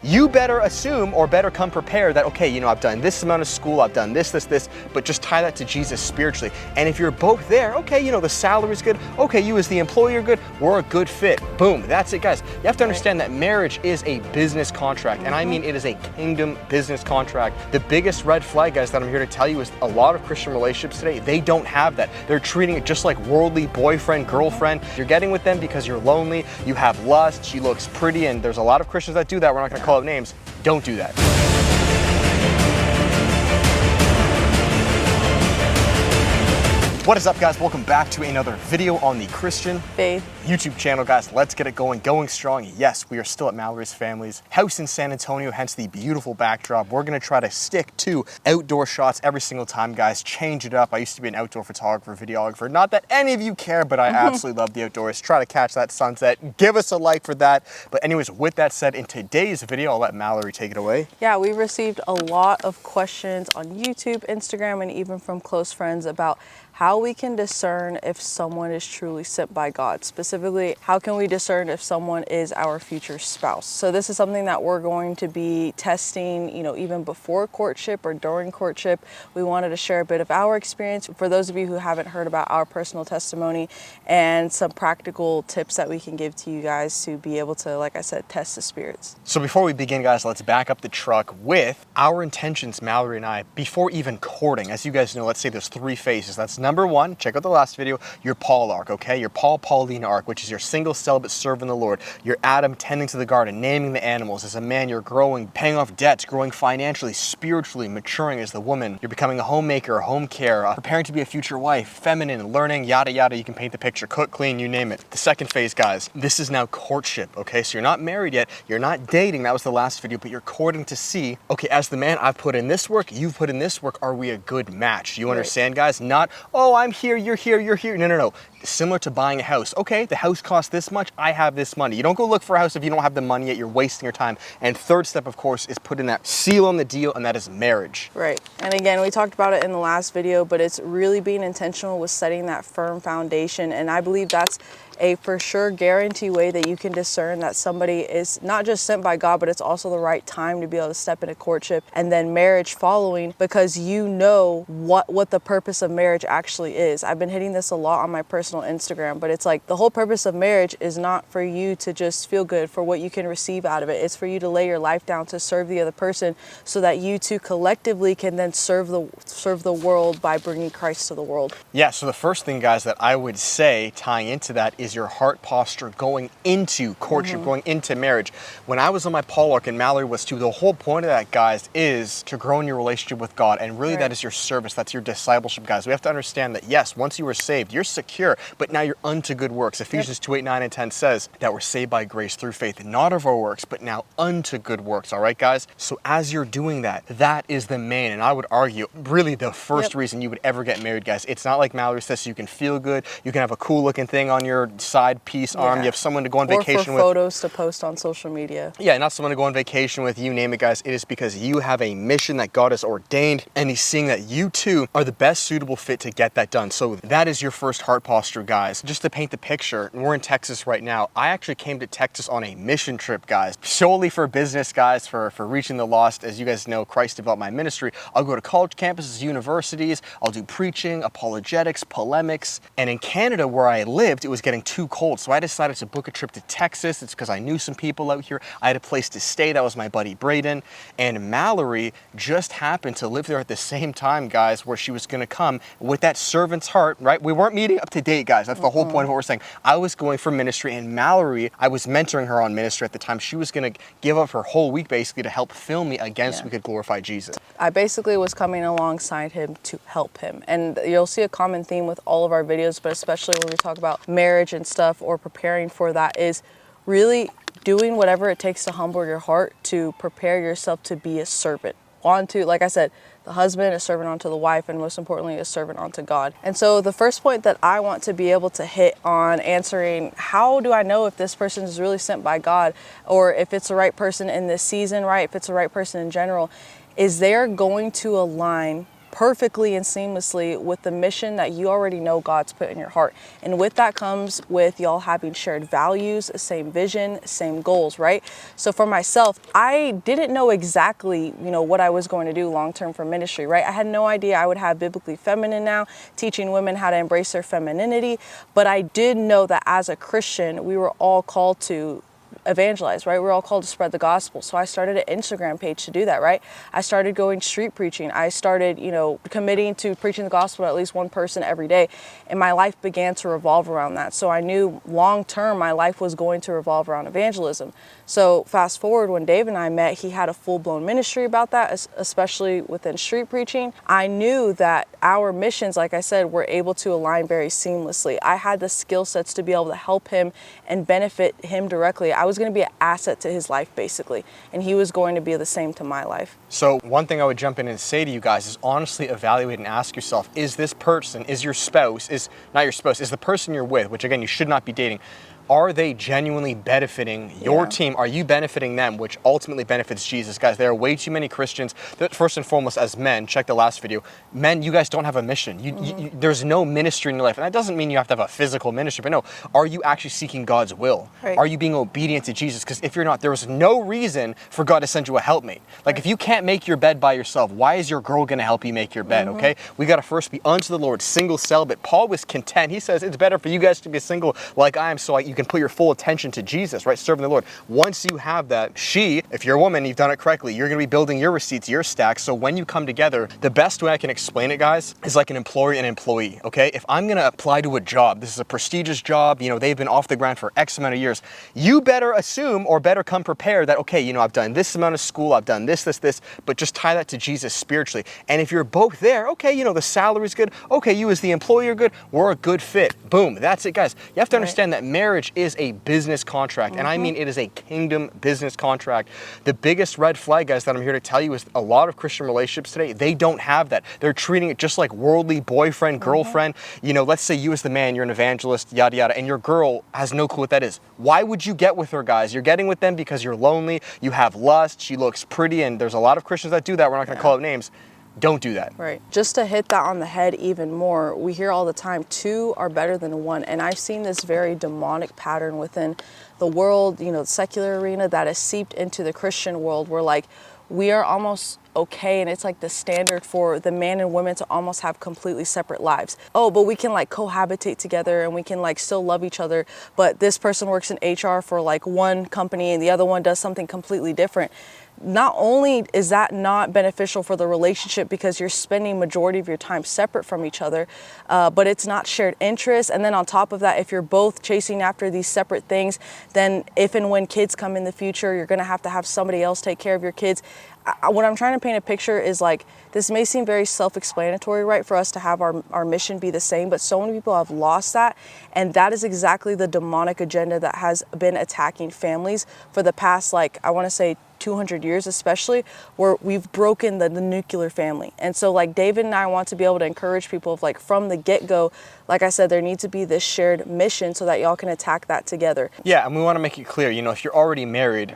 you better assume or better come prepared that, okay, you know, I've done this amount of school, I've done this, but just tie that to Jesus spiritually. And if you're both there, okay, you know, the salary's good, okay, you as the employee are good, we're a good fit. Boom, that's it, guys. You have to understand that marriage is a business contract, and I mean it is a kingdom business contract. The biggest red flag, guys, that I'm here to tell you is a lot of Christian relationships today, they don't have that. They're treating it just like worldly boyfriend, girlfriend. You're getting with them because you're lonely, you have lust, she looks pretty, and there's a lot of Christians that do that. We're not gonna call out names. Don't do that. What is up, guys? Welcome back to another video on the Christian Faith YouTube channel, guys. Let's get it going strong. Yes, we are still at Mallory's family's house in San Antonio, hence the beautiful backdrop. We're gonna try to stick to outdoor shots every single time, guys. Change it up. I used to be an outdoor photographer, videographer. Not that any of you care, but I absolutely love the outdoors. Try to catch that sunset. Give us a like for that. But anyways, with that said, in today's video, I'll let Mallory take it away. Yeah, we received a lot of questions on YouTube, Instagram, and even from close friends about how we can discern if someone is truly sent by God. Specifically, how can we discern if someone is our future spouse? So this is something that we're going to be testing, you know, even before courtship or during courtship. We wanted to share a bit of our experience for those of you who haven't heard about our personal testimony and some practical tips that we can give to you guys to be able to, like I said, test the spirits. So before we begin, guys, let's back up the truck with our intentions, Mallory and I, before even courting. As you guys know, let's say there's three phases. That's number one, check out the last video, your Paul arc, okay? Your Paulina arc, which is your single celibate serving the Lord. Your Adam tending to the garden, naming the animals. As a man, you're growing, paying off debts, growing financially, spiritually, maturing as the woman. You're becoming a homemaker, home care, preparing to be a future wife, feminine, learning, yada, yada. You can paint the picture, cook, clean, you name it. The second phase, guys, this is now courtship, okay? So you're not married yet, you're not dating, that was the last video, but you're courting to see, okay, as the man, I've put in this work, you've put in this work, are we a good match? You understand, guys? Not, oh, I'm here, you're here, you're here. No. Similar to buying a house. Okay, the house costs this much, I have this money. You don't go look for a house if you don't have the money yet, you're wasting your time. And third step, of course, is putting that seal on the deal, and that is marriage. Right, and again, we talked about it in the last video, but it's really being intentional with setting that firm foundation. And I believe that's a for sure guarantee way that you can discern that somebody is not just sent by God, but it's also the right time to be able to step into courtship and then marriage following, because you know what the purpose of marriage actually is. I've been hitting this a lot on my personal Instagram, but it's like the whole purpose of marriage is not for you to just feel good for what you can receive out of it. It's for you to lay your life down to serve the other person so that you two collectively can then serve the world by bringing Christ to the world. Yeah, so the first thing, guys, that I would say tying into that is your heart posture going into courtship, going into marriage. When I was on my Paul arc and Mallory was too, the whole point of that, guys, is to grow in your relationship with God. And really that is your service. That's your discipleship, guys. We have to understand that, yes, once you were saved, you're secure, but now you're unto good works. Ephesians 2:8, 9, and 10 says that we're saved by grace through faith, not of our works, but now unto good works. All right, guys? So as you're doing that, that is the main, and I would argue, really the first reason you would ever get married, guys. It's not like Mallory says, so you can feel good, you can have a cool looking thing on your side piece arm, you have someone to go on vacation with. Or for photos to post on social media. Yeah, not someone to go on vacation with, you name it, guys. It is because you have a mission that God has ordained, and he's seeing that you two are the best suitable fit to get that done. So that is your first heart posture, guys. Just to paint the picture, we're in Texas right now. I actually came to Texas on a mission trip, guys, solely for business, guys, for reaching the lost. As you guys know, Christ developed my ministry. I'll go to college campuses, universities, I'll do preaching, apologetics, polemics, and in Canada where I lived, it was getting too cold. So I decided to book a trip to Texas. It's because I knew some people out here. I had a place to stay. That was my buddy Braden. And Mallory just happened to live there at the same time, guys, where she was going to come with that servant's heart, right? We weren't meeting up to date, guys. That's the whole point of what we're saying. I was going for ministry, and Mallory, I was mentoring her on ministry at the time. She was going to give up her whole week basically to help film me again so we could glorify Jesus. I basically was coming alongside him to help him. And you'll see a common theme with all of our videos, but especially when we talk about marriage and stuff or preparing for that, is really doing whatever it takes to humble your heart to prepare yourself to be a servant. Like I said, the husband, a servant unto the wife, and most importantly, a servant unto God. And so the first point that I want to be able to hit on answering, how do I know if this person is really sent by God, or if it's the right person in this season, right? If it's the right person in general, is they're going to align perfectly and seamlessly with the mission that you already know God's put in your heart. And with that comes with y'all having shared values, same vision, same goals, right? So for myself, I didn't know exactly, what I was going to do long term for ministry, right? I had no idea I would have Biblically Feminine now, teaching women how to embrace their femininity. But I did know that as a Christian, we were all called to evangelize, right? We're all called to spread the gospel. So I started an Instagram page to do that, right? I started going street preaching. I started, committing to preaching the gospel to at least one person every day. And my life began to revolve around that. So I knew long term my life was going to revolve around evangelism. So fast forward, when Dave and I met, he had a full-blown ministry about that, especially within street preaching. I knew that our missions, like I said, were able to align very seamlessly. I had the skill sets to be able to help him and benefit him directly. I was going to be an asset to his life, basically, and he was going to be the same to my life. So one thing I would jump in and say to you guys is honestly evaluate and ask yourself, is this person, is your spouse, is not your spouse, is the person you're with, which again, you should not be dating, are they genuinely benefiting your team? Are you benefiting them, which ultimately benefits Jesus? Guys, there are way too many Christians that, first and foremost, as men, check the last video, men, you guys don't have a mission. There's no ministry in your life. And that doesn't mean you have to have a physical ministry, but no, are you actually seeking God's will? Right. Are you being obedient to Jesus? Because if you're not, there is no reason for God to send you a helpmate. Like if you can't make your bed by yourself, why is your girl going to help you make your bed, okay? We got to first be unto the Lord, single, celibate. Paul was content. He says it's better for you guys to be single like I am, so you can put your full attention to Jesus, right? Serving the Lord. Once you have that, if you're a woman, you've done it correctly, you're going to be building your receipts, your stacks. So when you come together, the best way I can explain it, guys, is like an employer and employee, okay? If I'm going to apply to a job, this is a prestigious job, they've been off the ground for X amount of years, you better assume or better come prepared that, okay, I've done this amount of school, I've done this, but just tie that to Jesus spiritually. And if you're both there, okay, the salary's good, okay, you as the employee are good, we're a good fit. Boom, that's it, guys. You have to understand that marriage is a business contract, and I mean it is a kingdom business contract. The biggest red flag, guys, that I'm here to tell you is a lot of Christian relationships today, they don't have that. They're treating it just like worldly boyfriend, girlfriend. Let's say you as the man, you're an evangelist, yada, yada, and your girl has no clue what that is. Why would you get with her, guys? You're getting with them because you're lonely, you have lust, she looks pretty, and there's a lot of Christians that do that. We're not going to call out names. Don't do that. Right. Just to hit that on the head even more, we hear all the time, two are better than one. And I've seen this very demonic pattern within the world, the secular arena that has seeped into the Christian world where we are almost okay, and it's like the standard for the man and women to almost have completely separate lives. Oh, but we can cohabitate together and we can still love each other, but this person works in HR for one company and the other one does something completely different. Not only is that not beneficial for the relationship because you're spending majority of your time separate from each other, but it's not shared interests. And then on top of that, if you're both chasing after these separate things, then if and when kids come in the future, you're going to have somebody else take care of your kids. What I'm trying to paint a picture is this may seem very self-explanatory, right, for us to have our mission be the same, but so many people have lost that. And that is exactly the demonic agenda that has been attacking families for the past, I want to say 200 years, especially, where we've broken the nuclear family. And so David and I want to be able to encourage people of from the get-go, like I said, there needs to be this shared mission so that y'all can attack that together. Yeah, and we want to make it clear, if you're already married,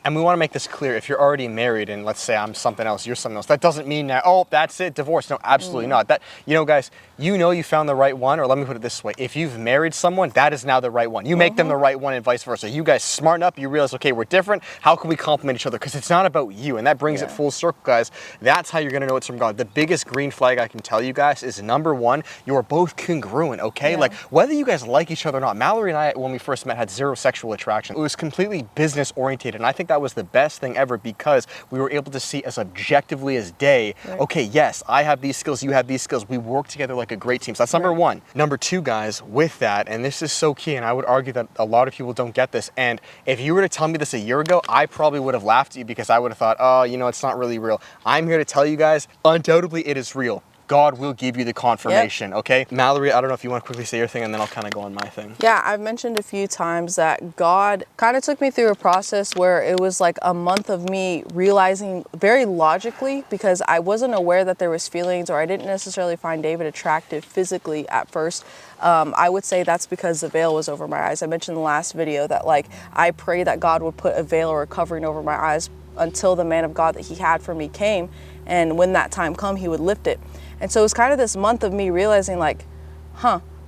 and we want to make this clear, if you're already married and let's say I'm something else, you're something else, that doesn't mean that, oh, that's it, divorce. No, absolutely not. That, guys, you found the right one, or let me put it this way. If you've married someone, that is now the right one. You make them the right one and vice versa. You guys smarten up, you realize, okay, we're different. How can we complement each other? Because it's not about you. And that brings it full circle, guys. That's how you're going to know it's from God. The biggest green flag I can tell you guys is, number one, you're both congruent, okay? Whether you guys like each other or not, Mallory and I, when we first met, had zero sexual attraction. It was completely business oriented. And I think that was the best thing ever because we were able to see as objectively as day, okay, yes, I have these skills, you have these skills. We work together like a great team. So that's number one. Number two, guys, with that, and this is so key, and I would argue that a lot of people don't get this. And if you were to tell me this a year ago, I probably would have laughed at you because I would have thought, oh, it's not really real. I'm here to tell you guys, undoubtedly it is real. God will give you the confirmation, okay? Mallory, I don't know if you want to quickly say your thing and then I'll kind of go on my thing. Yeah, I've mentioned a few times that God kind of took me through a process where it was like a month of me realizing very logically, because I wasn't aware that there was feelings, or I didn't necessarily find David attractive physically at first. I would say that's because the veil was over my eyes. I mentioned in the last video that like I prayed that God would put a veil or a covering over my eyes until the man of God that he had for me came. And when that time come, he would lift it. And so it was kind of this month of me realizing like,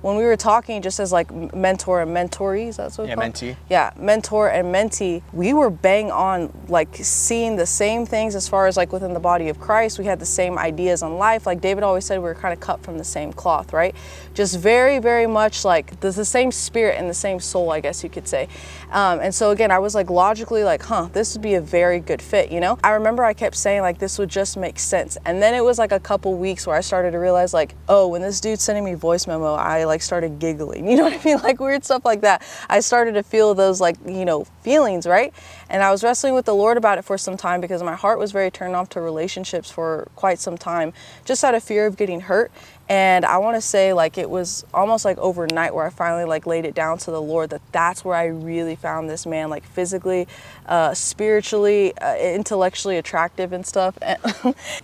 when we were talking just as like mentor and mentorees, that's what it's called? Mentee. Yeah, mentor and mentee, we were bang on like seeing the same things as far as like within the body of Christ. We had the same ideas on life. Like David always said, we were kind of cut from the same cloth, right? Just very, very much like there's the same spirit and the same soul, I guess you could say. And so again, I was like logically like, this would be a very good fit, you know? I remember I kept saying like, this would just make sense. And then it was like a couple weeks where I started to realize like, oh, when this dude's sending me voice memo, I like started giggling, you know what I mean? Like weird stuff like that. I started to feel those like, you know, feelings, right? And I was wrestling with the Lord about it for some time because my heart was very turned off to relationships for quite some time, just out of fear of getting hurt. And I want to say like it was almost like overnight where I finally like laid it down to the Lord that that's where I really found this man, like physically, spiritually, intellectually attractive and stuff.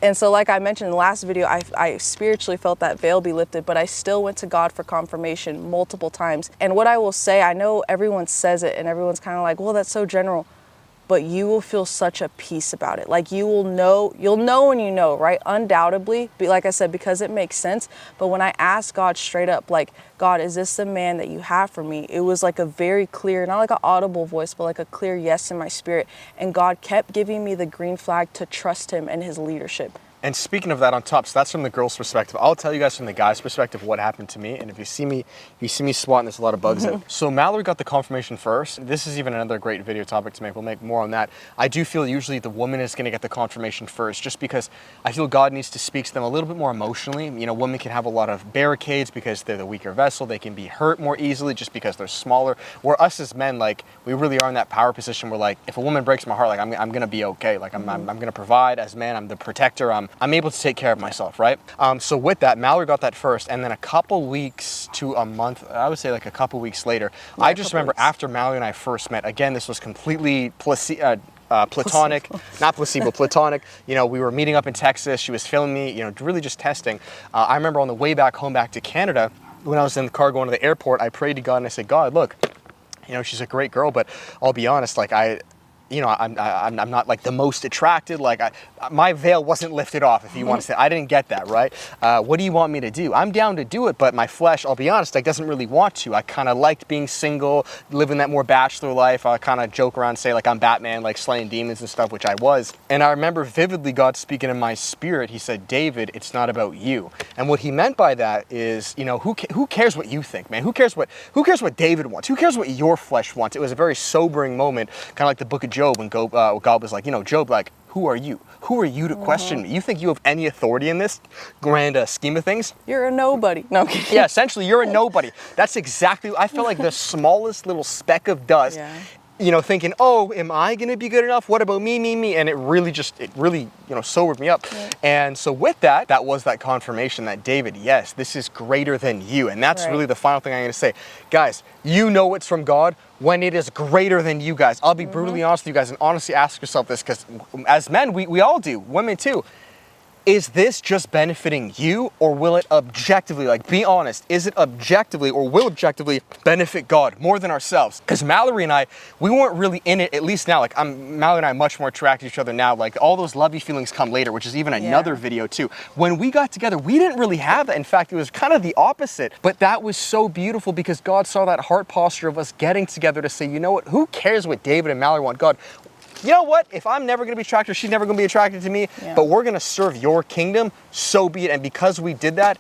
And so like I mentioned in the last video, I spiritually felt that veil be lifted, but I still went to God for confirmation multiple times. And what I will say, I know everyone says it and everyone's kind of like, well, that's so general. But you will feel such a peace about it. Like you'll know when you know, right? Undoubtedly, like I said, because it makes sense. But when I asked God straight up, like, God, is this the man that you have for me? It was like a very clear, not like an audible voice, but like a clear yes in my spirit. And God kept giving me the green flag to trust him and his leadership. And speaking of that on top, so that's from the girl's perspective. I'll tell you guys from the guy's perspective what happened to me. And if you see me swatting, there's a lot of bugs in. So Mallory got the confirmation first. This is even another great video topic to make. We'll make more on that. I do feel usually the woman is going to get the confirmation first, just because I feel God needs to speak to them a little bit more emotionally. You know, women can have a lot of barricades because they're the weaker vessel. They can be hurt more easily just because they're smaller. Where us as men, like, we really are in that power position where, like, if a woman breaks my heart, like, I'm going to be okay. Like, I'm going to provide as man. I'm the protector. I'm able to take care of myself, right? So with that, Mallory got that first, and then a couple weeks to a month, I would say like a couple weeks later, yeah, I just remember after Mallory and I first met, again, this was completely platonic, not placebo, platonic. You know, we were meeting up in Texas. She was filming me, you know, really just testing. I remember on the way back home back to Canada, when I was in the car going to the airport, I prayed to God and I said, God, look, you know, she's a great girl, but I'll be honest, like I'm not like the most attracted. Like my veil wasn't lifted off, if you want to say. I didn't get that, right? What do you want me to do? I'm down to do it, but my flesh, I'll be honest, like doesn't really want to. I kind of liked being single, living that more bachelor life. I kind of joke around, say like I'm Batman, like slaying demons and stuff, which I was. And I remember vividly God speaking in my spirit. He said, David, it's not about you. And what he meant by that is, you know, who cares what you think, man? Who cares what David wants? Who cares what your flesh wants? It was a very sobering moment, kind of like the book of Job, when God was like, you know, Job, like, who are you? Who are you to question me? You think you have any authority in this grand scheme of things? You're a nobody. No, I'm kidding. Yeah, essentially, you're a nobody. That's exactly, I felt like the smallest little speck of dust. Yeah. You know, thinking, oh, am I going to be good enough? What about me? And it really, you know, sobered me up. Yeah. And so with that, that was that confirmation that David, yes, this is greater than you. And that's really the final thing I'm going to say. Guys, you know it's from God when it is greater than you guys. I'll be brutally honest with you guys and honestly ask yourself this, because as men, we all do, women too. Is this just benefiting you, or will it objectively, like, be honest, is it objectively or will objectively benefit God more than ourselves? Because Mallory and I, we weren't really in it, at least now. Like, Mallory and I are much more attracted to each other now. Like, all those lovey feelings come later, which is even another video too. When we got together, we didn't really have that. In fact, it was kind of the opposite. But that was so beautiful because God saw that heart posture of us getting together to say, you know what, who cares what David and Mallory want? God, you know what? If I'm never going to be attracted, she's never going to be attracted to me, but we're going to serve your kingdom, so be it. And because we did that,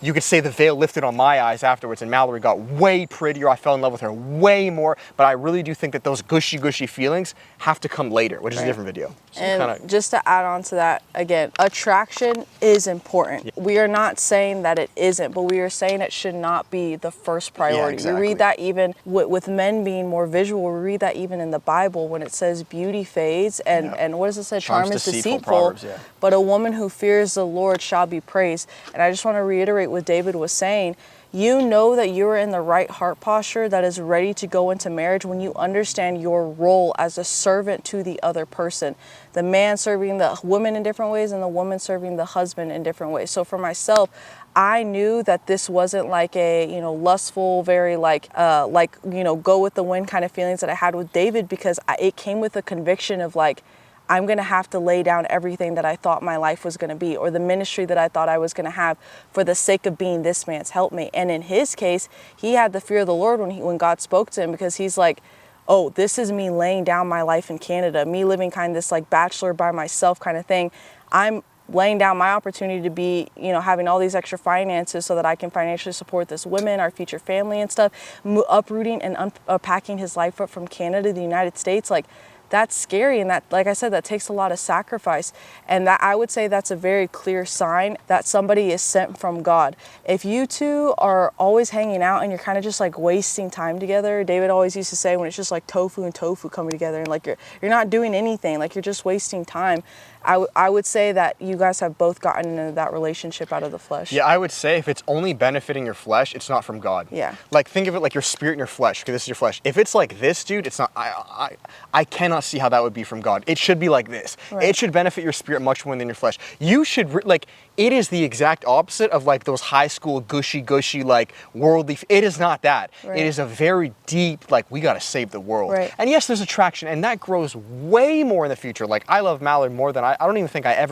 You could say the veil lifted on my eyes afterwards and Mallory got way prettier. I fell in love with her way more, but I really do think that those gushy feelings have to come later, which is a different video. So and just to add on to that, again, attraction is important. Yeah. We are not saying that it isn't, but we are saying it should not be the first priority. Yeah, exactly. We read that even with men being more visual, we read that even in the Bible when it says beauty fades and what does it say? Charm is deceitful, but a woman who fears the Lord shall be praised. And I just want to reiterate what David was saying. You know that you are in the right heart posture that is ready to go into marriage when you understand your role as a servant to the other person. The man serving the woman in different ways and the woman serving the husband in different ways. So for myself, I knew that this wasn't like a, lustful, very go with the wind kind of feelings that I had with David, because it came with a conviction of I'm going to have to lay down everything that I thought my life was going to be, or the ministry that I thought I was going to have, for the sake of being this man's helpmate. And in his case, he had the fear of the Lord when God spoke to him, because he's like, oh, this is me laying down my life in Canada, me living kind of this bachelor by myself kind of thing. I'm laying down my opportunity to be, having all these extra finances so that I can financially support this woman, our future family and stuff, uprooting and unpacking his life up from Canada to the United States. That's scary, and that, like I said, that takes a lot of sacrifice. And that, I would say, that's a very clear sign that somebody is sent from God. If you two are always hanging out and you're kind of just wasting time together, David always used to say, when it's just tofu and tofu coming together and you're not doing anything, you're just wasting time, I would say that you guys have both gotten into that relationship out of the flesh. Yeah, I would say if it's only benefiting your flesh, it's not from God. Yeah. Think of it like your spirit and your flesh. Okay, this is your flesh. If it's like this, dude, it's not. I cannot see how that would be from God. It should be like this. Right. It should benefit your spirit much more than your flesh. You should it is the exact opposite of those high school gushy worldly. It is not that. Right. It is a very deep we got to save the world. Right. And yes, there's attraction, and that grows way more in the future. I love Mallory more than I don't even think I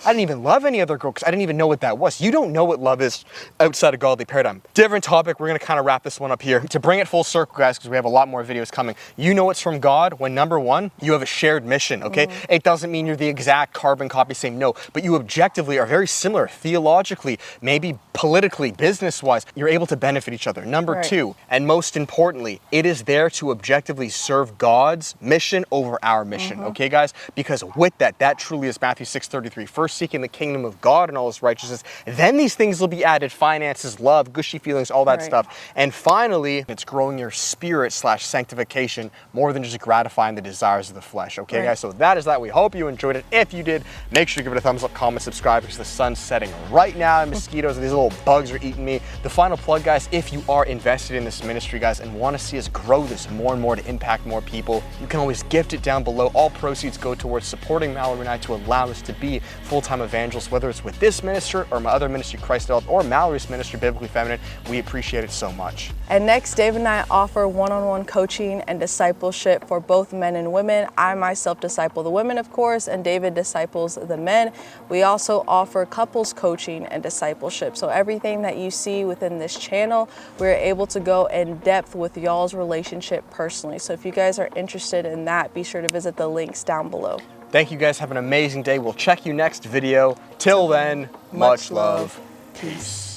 didn't even love any other girl because I didn't even know what that was. You don't know what love is outside of godly paradigm. Different topic. We're going to kind of wrap this one up here. To bring it full circle, guys, because we have a lot more videos coming. You know it's from God when, number one, you have a shared mission, okay? Mm-hmm. It doesn't mean you're the exact carbon copy, same, no, but you objectively are very similar theologically, maybe politically, business-wise. You're able to benefit each other. Number two, and most importantly, it is there to objectively serve God's mission over our mission, okay, guys? Because with that truly is Matthew 6:33. First seeking the kingdom of God and all his righteousness, then these things will be added: finances, love, gushy feelings, all that stuff. And finally, it's growing your spirit / sanctification more than just gratifying the desires of the flesh. Okay, guys, so that is that. We hope you enjoyed it. If you did, make sure to give it a thumbs up, comment, subscribe, because the sun's setting right now and mosquitoes and these little bugs are eating me. The final plug, guys, if you are invested in this ministry, guys, and want to see us grow this more and more to impact more people, you can always gift it down below. All proceeds go towards supporting Mallory and I to allow us to be full-time evangelists, whether it's with this ministry or my other ministry, Christ Developed, or Mallory's ministry, Biblically Feminine. We appreciate it so much. And next, Dave and I offer one-on-one coaching and discipleship for both men and women. I myself disciple the women, of course, and David disciples the men. We also offer couples coaching and discipleship. So everything that you see within this channel, we're able to go in depth with y'all's relationship personally. So if you guys are interested in that, be sure to visit the links down below. Thank you guys. Have an amazing day. We'll check you next video. Till then, much love. Peace.